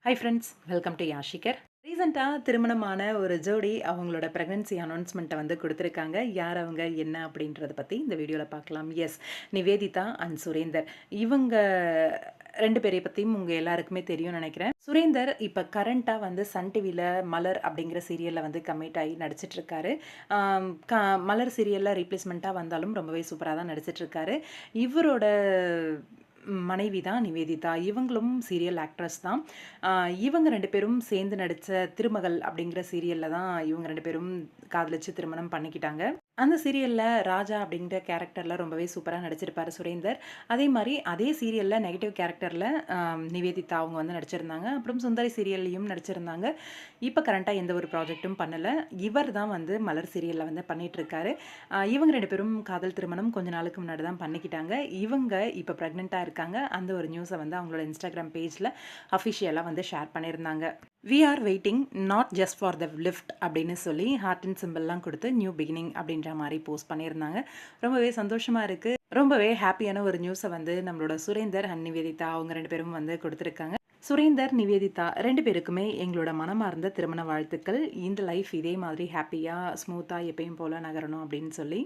High friends, welcome to யாஷிகர். ரீசெண்டாக திருமணமான ஒரு ஜோடி அவங்களோட ப்ரெக்னன்சி அனௌன்ஸ்மெண்ட்டை வந்து கொடுத்துருக்காங்க. யார் அவங்க, என்ன அப்படின்றத பற்றி இந்த வீடியோவில் பார்க்கலாம். Yes, Nivedita and Surender. இவங்க 2 பேரை பற்றியும் உங்கள் எல்லாருக்குமே தெரியும்னு நினைக்கிறேன். சுரேந்தர் இப்போ கரண்ட்டாக வந்து சன் டிவியில் மலர் அப்படிங்கிற சீரியலில் வந்து கமிட் ஆகி நடிச்சிட்ருக்காரு. மலர் சீரியலில் ரீப்ளேஸ்மெண்ட்டாக வந்தாலும் ரொம்பவே சூப்பராக தான் நடிச்சிட்ருக்காரு. இவரோட மனைவி தான் நிவேதிதா. இவங்களும் சீரியல் ஆக்ட்ரஸ் தான். இவங்க 2 பேரும் சேர்ந்து நடித்த திருமகள் அப்படிங்கிற சீரியலில் தான் இவங்க 2 பேரும் காதலிச்சு திருமணம் பண்ணிக்கிட்டாங்க. அந்த சீரியலில் ராஜா அப்படிங்கிற கேரக்டரில் ரொம்பவே சூப்பராக நடிச்சிருப்பார் சுரேந்தர். அதே மாதிரி அதே சீரியலில் நெகட்டிவ் கேரக்டரில் நிவேதிதா அவங்க வந்து நடிச்சிருந்தாங்க. அப்புறம் சுந்தரி சீரியல்லையும் நடிச்சிருந்தாங்க. இப்போ கரண்ட்டாக எந்த ஒரு ப்ராஜெக்ட்டும் பண்ணலை. இவர் தான் வந்து மலர் சீரியலில் வந்து பண்ணிகிட்ருக்காரு. இவங்க 2 பேரும் காதல் திருமணம் கொஞ்ச நாளுக்கு முன்னாடி தான் பண்ணிக்கிட்டாங்க. இவங்க இப்போ ப்ரெக்னெண்ட்டாக இருக்காங்க. அந்த ஒரு நியூஸை வந்து அவங்களோட இன்ஸ்டாகிராம் பேஜில் அஃபிஷியலாக வந்து ஷேர் பண்ணியிருந்தாங்க. We are waiting not just for the lift அப்படின்னு சொல்லி ஹார்ட் அண்ட் சிம்பிள்லாம் கொடுத்து நியூ பிகினிங் அப்படின்ற மாதிரி போஸ்ட் பண்ணியிருந்தாங்க. ரொம்பவே சந்தோஷமாக இருக்குது. ரொம்பவே ஹாப்பியான ஒரு நியூஸை வந்து நம்மளோட சுரேந்தர் அண்ட் நிவேதிதா அவங்க 2 பேரும் வந்து கொடுத்துருக்காங்க. சுரேந்தர், நிவேதிதா 2 பேருக்குமே எங்களோட மனமார்ந்த திருமண வாழ்த்துக்கள். இந்த லைஃப் இதே மாதிரி ஹாப்பியாக ஸ்மூத்தாக எப்பயும் போல் நகரணும் அப்படின்னு சொல்லி